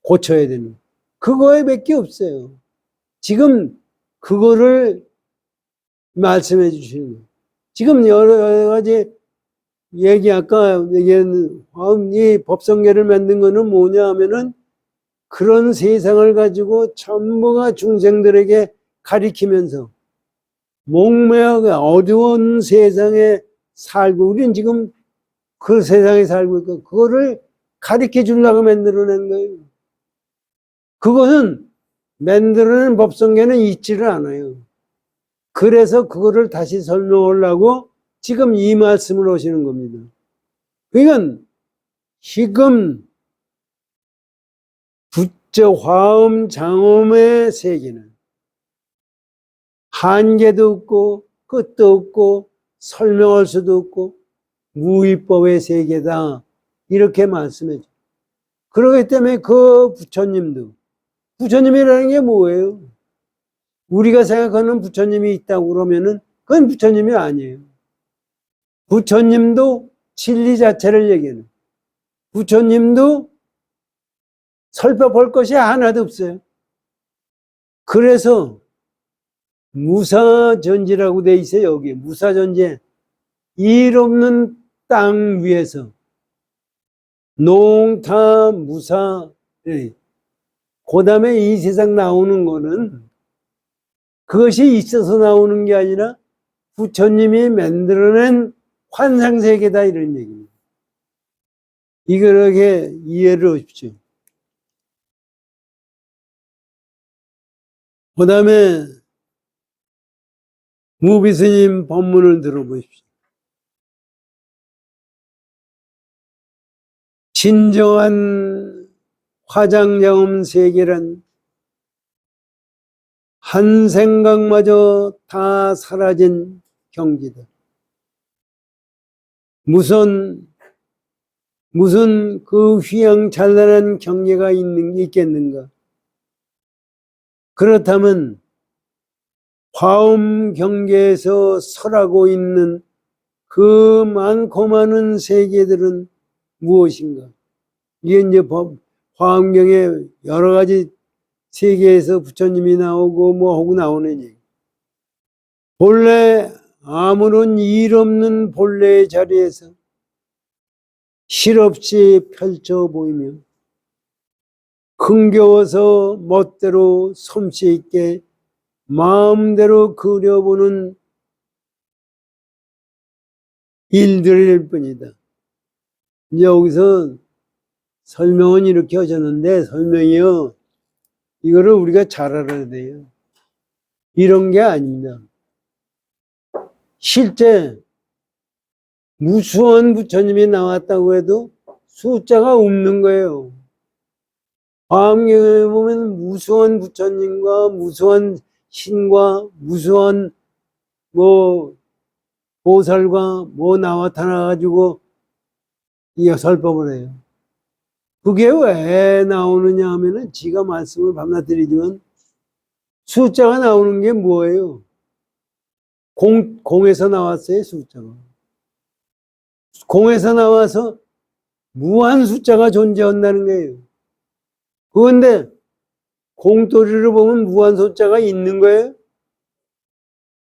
고쳐야 되는 그거에 밖에 없어요. 지금 그거를 말씀해 주시는 거예요. 지금 여러 가지 아까 얘기한 이 법성계를 만든 거는 뭐냐 하면은 그런 세상을 가지고 전부가 중생들에게 가리키면서 목매하게 어두운 세상에 살고 우리는 지금 그 세상에 살고 있고 그거를 가리켜 주려고 만들어낸 거예요. 그것은 만들어낸 법성계는 있지를 않아요. 그래서 그거를 다시 설명하려고 지금 이 말씀을 하시는 겁니다. 그러니까 지금 부처 화엄 장엄의 세계는 한계도 없고 끝도 없고 설명할 수도 없고 무위법의 세계다 이렇게 말씀해 줘요. 그렇기 때문에 그 부처님이라는 게 뭐예요? 우리가 생각하는 부처님이 있다고 그러면은 그건 부처님이 아니에요. 부처님도 진리 자체를 얘기하는 부처님도 설법할 것이 하나도 없어요. 그래서 무사전지라고 돼 있어요. 여기 무사전지 일 없는 땅 위에서 농타 무사 그 다음에 이 세상 나오는 거는 그것이 있어서 나오는 게 아니라 부처님이 만들어낸 환상세계다 이런 얘기입니다. 이렇게 이해를 하십시오. 그 다음에 무비스님 법문을 들어보십시오. 진정한 화장자음 세계란 한 생각마저 다 사라진 경지다. 무슨 그 휘황찬란한 경계가 있겠는가? 그렇다면 화엄 경계에서 설하고 있는 그 많고 많은 세계들은 무엇인가? 이게 이제 화엄경에 여러 가지 세계에서 부처님이 나오고 뭐 하고 나오는 얘기. 본래 아무런 일 없는 본래의 자리에서 실없이 펼쳐 보이며 흥겨워서 멋대로 솜씨 있게 마음대로 그려보는 일들일 뿐이다. 여기서 설명은 이렇게 하셨는데 설명이요. 이거를 우리가 잘 알아야 돼요. 이런 게 아닙니다. 실제 무수한 부처님이 나왔다고 해도 숫자가 없는 거예요. 화엄경에 보면 무수한 부처님과 무수한 신과 무수한 보살과 나타나가지고 설법을 해요. 그게 왜 나오느냐 하면은 지가 말씀을 밤낮 드리지만 숫자가 나오는 게 뭐예요? 공에서 나왔어요, 숫자가. 공에서 나와서 무한 숫자가 존재한다는 거예요. 그런데 공돌이를 보면 무한 숫자가 있는 거예요?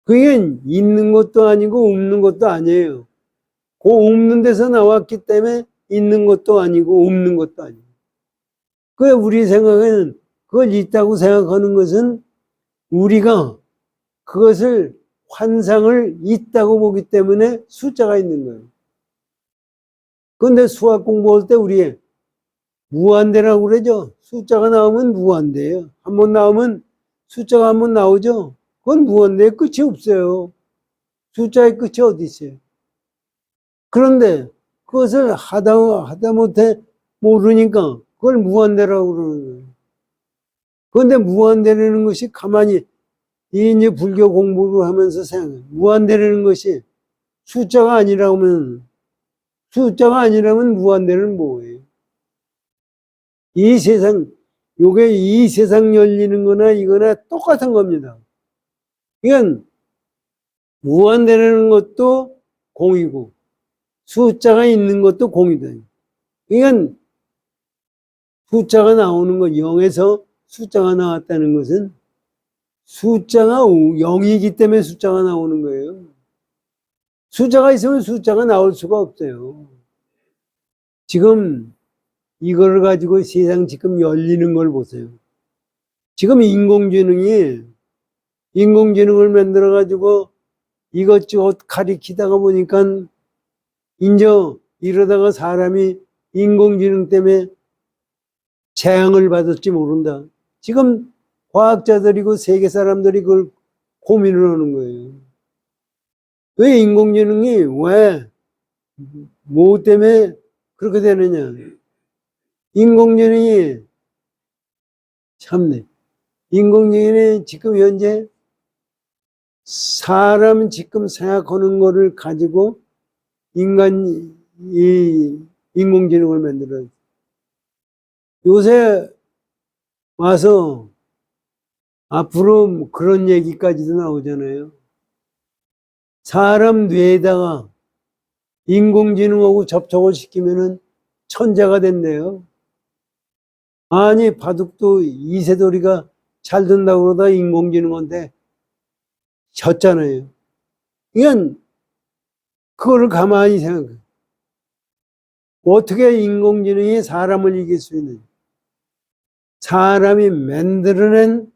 그게 있는 것도 아니고 없는 것도 아니에요. 그 없는 데서 나왔기 때문에 있는 것도 아니고 없는 것도 아니에요. 그 우리 생각에는 그걸 있다고 생각하는 것은 우리가 그것을 환상을 있다고 보기 때문에 숫자가 있는 거예요. 그런데 수학 공부할 때 우리 무한대라고 그러죠. 숫자가 나오면 무한대예요. 한번 나오면 숫자가 한번 나오죠. 그건 무한대에 끝이 없어요. 숫자의 끝이 어디 있어요. 그런데 그것을 하다 못해 모르니까 그걸 무한대라고 그러는 거예요. 그런데 무한대라는 것이 가만히 이제 불교 공부를 하면서 생각해. 무한대라는 것이 숫자가 아니라면 무한대는 뭐예요? 이 세상, 요게 이 세상 열리는 거나 이거나 똑같은 겁니다. 이건 무한대라는 것도 공이고 숫자가 있는 것도 공이다. 이건 숫자가 나오는 것, 0에서 숫자가 나왔다는 것은 숫자가 0이기 때문에 숫자가 나오는 거예요. 숫자가 있으면 숫자가 나올 수가 없어요. 지금 이걸 가지고 세상 지금 열리는 걸 보세요. 지금 인공지능을 만들어 가지고 이것저것 가리키다가 보니까 이제 이러다가 사람이 인공지능 때문에 재앙을 받을지 모른다. 지금 과학자들이고 세계 사람들이 그걸 고민을 하는 거예요. 왜 인공지능이 뭐 때문에 그렇게 되느냐. 인공지능이 참네. 인공지능이 지금 현재 사람 지금 생각하는 거를 가지고 인공지능을 만들어요. 요새 와서 앞으로 그런 얘기까지도 나오잖아요. 사람 뇌에다가 인공지능하고 접촉을 시키면은 천재가 된대요. 아니, 바둑도 이세돌이가 잘 든다고 그러다 인공지능한테 졌잖아요. 이건 그거를 가만히 생각해. 어떻게 인공지능이 사람을 이길 수 있느냐. 사람이 만들어낸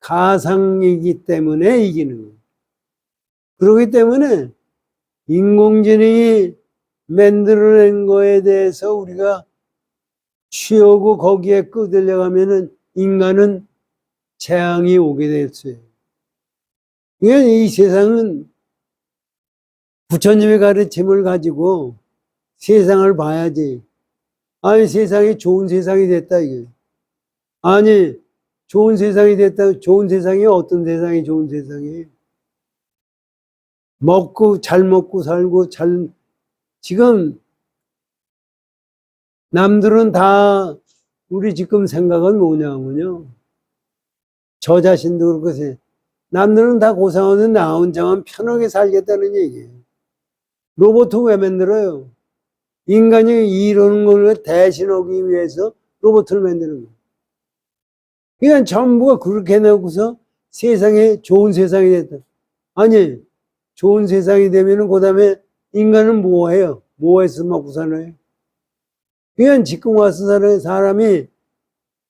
가상이기 때문에 이기는 거예요. 그렇기 때문에 인공지능이 만들어낸 거에 대해서 우리가 취하고 거기에 끄들려가면은 인간은 재앙이 오게 됐어요. 그러니까 이 세상은 부처님의 가르침을 가지고 세상을 봐야지. 아니, 세상이 좋은 세상이 됐다, 이게. 아니, 좋은 세상이 됐다. 좋은 세상이 어떤 세상이 좋은 세상이에요? 잘 먹고 살고, 지금, 남들은 다, 우리 지금 생각은 뭐냐면요. 저 자신도 그렇게 남들은 다 고생하는 나 혼자만 편하게 살겠다는 얘기예요. 로봇 왜 만들어요? 인간이 이러는 걸 대신하기 위해서 로봇을 만드는 거예요. 그냥 전부가 그렇게 해놓고서 세상에 좋은 세상이 됐다. 아니, 좋은 세상이 되면은 그 다음에 인간은 뭐 해요? 뭐 해서 먹고 살아요? 그냥 지금 와서 사는 사람이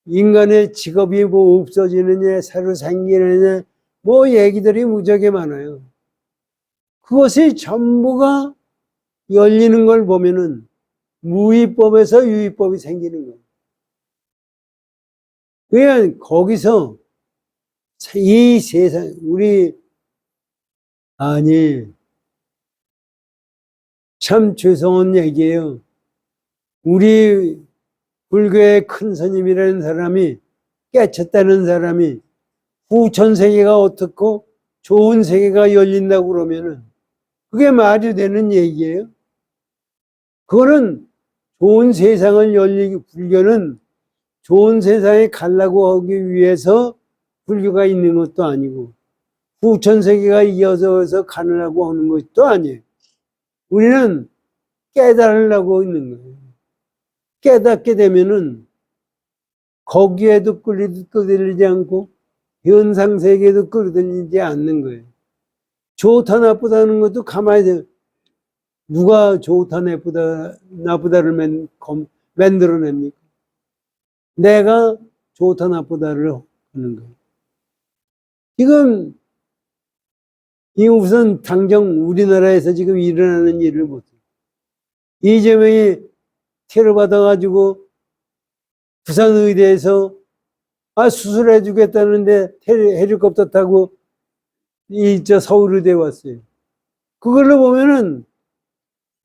인간의 직업이 뭐 없어지느냐, 새로 생기느냐, 뭐 얘기들이 무지하게 많아요. 그것이 전부가 열리는 걸 보면은 무위법에서 유위법이 생기는 거예요. 그냥 거기서 이 세상, 아니, 참 죄송한 얘기예요. 우리 불교의 큰 스님이라는 사람이, 깨쳤다는 사람이 후천 세계가 어떻고 좋은 세계가 열린다고 그러면은 그게 말이 되는 얘기예요? 그거는 좋은 세상을 열리기, 불교는 좋은 세상에 가려고 하기 위해서 불교가 있는 것도 아니고 후천 세계가 이어져서 가려고 하는 것도 아니에요. 우리는 깨달으려고 있는 거예요. 깨닫게 되면은 거기에도 끌리지 않고 현상 세계에도 끌리지 않는 거예요. 좋다 나쁘다는 것도 가만히 있어요. 누가 좋다 나쁘다를 만들어냅니까? 내가 좋다 나쁘다를 하는 거예요. 지금 이 우선 당장 우리나라에서 지금 일어나는 일을 보세요. 이재명이 테러 받아가지고 부산의대에서 수술해 주겠다는데 헬리콥터 타고 서울의대 왔어요. 그걸로 보면은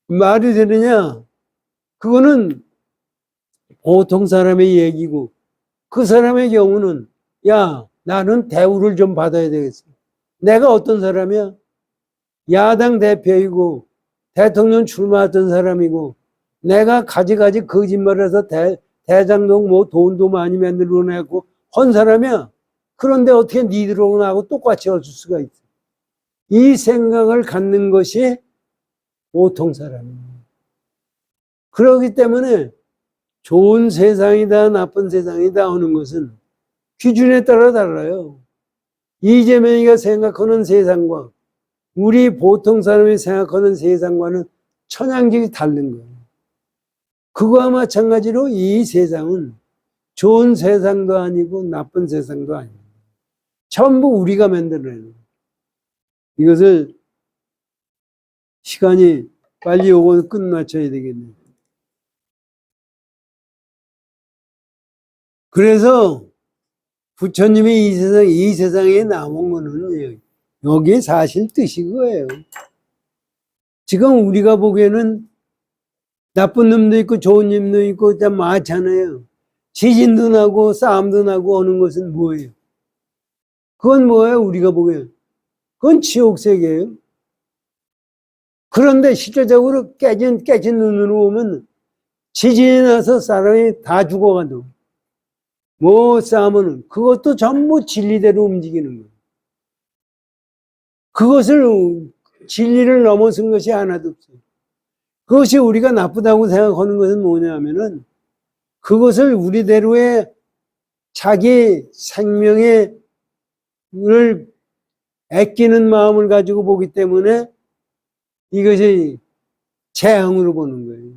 말이 되느냐? 그거는 보통 사람의 얘기고 그 사람의 경우는 야, 나는 대우를 좀 받아야 되겠어. 내가 어떤 사람이야? 야당 대표이고 대통령 출마했던 사람이고 내가 가지가지 거짓말해서 대장동 뭐 돈도 많이 만들어내고 헌 사람이야. 그런데 어떻게 니들하고 나하고 똑같이 할 수가 있어? 이 생각을 갖는 것이 보통 사람이에요. 그렇기 때문에 좋은 세상이다 나쁜 세상이다 하는 것은 기준에 따라 달라요. 이재명이가 생각하는 세상과 우리 보통 사람이 생각하는 세상과는 천양직이 다른 거예요. 그거와 마찬가지로 이 세상은 좋은 세상도 아니고 나쁜 세상도 아니고 전부 우리가 만들어내는 거예요. 이것을 시간이 빨리 오고 끝마쳐야 되겠네요. 그래서 부처님이 이 세상에 나온 거는 여기에 사실 뜻이 그거예요. 지금 우리가 보기에는 나쁜 놈도 있고 좋은 놈도 있고 참 많잖아요. 지진도 나고 싸움도 나고 하는 것은 뭐예요? 그건 뭐예요? 우리가 보기에는 그건 지옥세계예요. 그런데 실제적으로 깨진 눈으로 보면 지진이 나서 사람이 다 죽어가도 뭐 싸우면 그것도 전부 진리대로 움직이는 거예요. 그것을 진리를 넘어선 것이 하나도 없어요. 그것이 우리가 나쁘다고 생각하는 것은 뭐냐면은 그것을 우리대로의 자기 생명을 아끼는 마음을 가지고 보기 때문에 이것이 재앙으로 보는 거예요.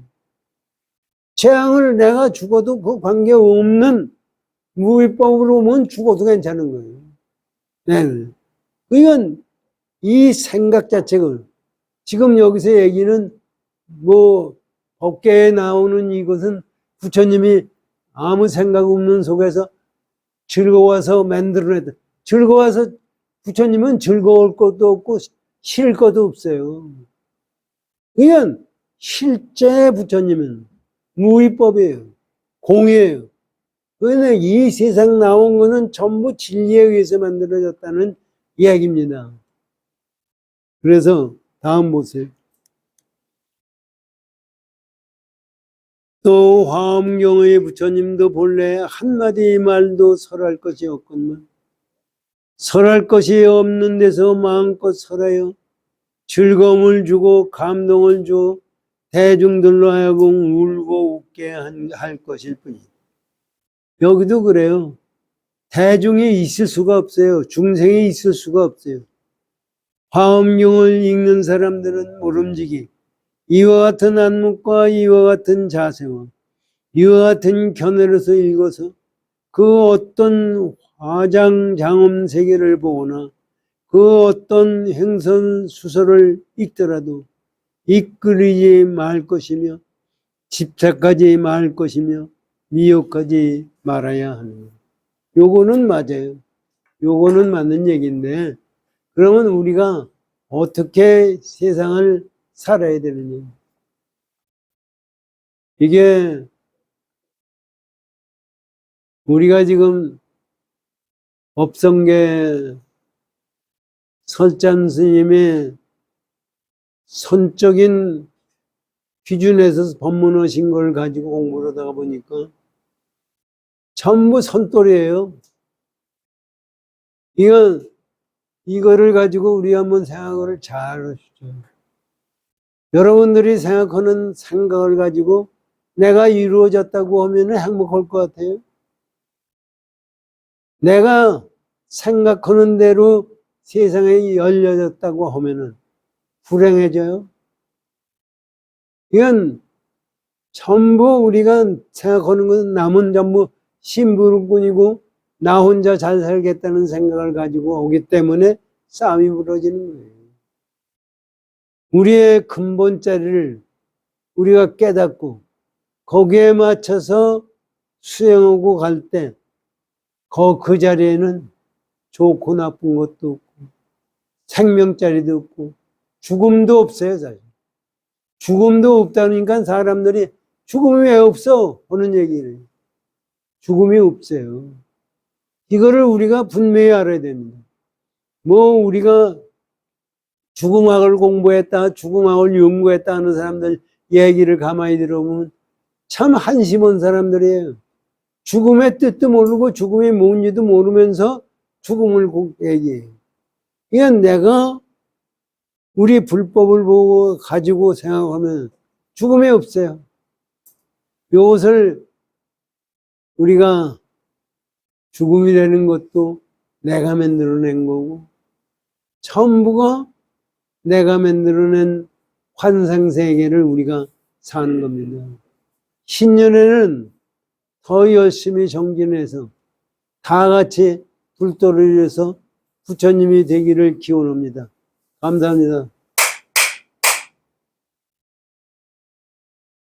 재앙을 내가 죽어도 그 관계없는 무위법으로 보면 죽어도 괜찮은 거예요. 네. 이건 이 생각 자체가 지금 여기서 얘기는 뭐 법계에 나오는 이것은 부처님이 아무 생각 없는 속에서 즐거워서 만들어냈다. 즐거워서 부처님은 즐거울 것도 없고 싫을 것도 없어요. 그냥 실제 부처님은 무위법이에요. 공이에요. 그런데 이 세상 나온 거는 전부 진리에 의해서 만들어졌다는 이야기입니다. 그래서 다음 보세요. 또 화엄경의 부처님도 본래 한마디 말도 설할 것이 없건만 설할 것이 없는 데서 마음껏 설하여 즐거움을 주고 감동을 줘 대중들로 하여금 울고 웃게 할 것일 뿐이다. 여기도 그래요. 대중이 있을 수가 없어요. 중생이 있을 수가 없어요. 화엄경을 읽는 사람들은 모름지기 이와 같은 안목과 이와 같은 자세와 이와 같은 견해로서 읽어서 그 어떤 화장장엄 세계를 보거나 그 어떤 행선수설을 읽더라도 이끌리지 말 것이며 집착하지 말 것이며 미혹하지 말아야 하는 거예요. 요거는 맞아요. 요거는 맞는 얘기인데 그러면 우리가 어떻게 세상을 살아야 되느냐. 이게 우리가 지금 법성계 설찬 스님의 선적인 기준에서 법문하신 걸 가지고 공부를 하다가 보니까 전부 선돌이에요. 이거를 가지고 우리 한번 생각을 잘 하시죠. 여러분들이 생각하는 생각을 가지고 내가 이루어졌다고 하면 행복할 것 같아요. 내가 생각하는 대로 세상에 열려졌다고 하면은 불행해져요. 이건 전부 우리가 생각하는 것은 남은 전부 심부름꾼이고 나 혼자 잘 살겠다는 생각을 가지고 오기 때문에 싸움이 벌어지는 거예요. 우리의 근본 자리를 우리가 깨닫고 거기에 맞춰서 수행하고 갈 때 그 자리에는 좋고 나쁜 것도 없고 생명자리도 없고 죽음도 없어요. 사실 죽음도 없다니까 사람들이 죽음이 왜 없어? 하는 얘기를 죽음이 없어요. 이거를 우리가 분명히 알아야 됩니다. 뭐 우리가 죽음학을 공부했다 죽음학을 연구했다 하는 사람들 얘기를 가만히 들어보면 참 한심한 사람들이에요. 죽음의 뜻도 모르고 죽음이 뭔지도 모르면서 죽음을 얘기해요. 이건 내가 우리 불법을 보고 가지고 생각하면 죽음이 없어요. 이것을 우리가 죽음이 되는 것도 내가 만들어낸 거고 전부가 내가 만들어낸 환상세계를 우리가 사는 겁니다. 신년에는 더 열심히 정진해서 다 같이 불도를 이뤄서 부처님이 되기를 기원합니다. 감사합니다.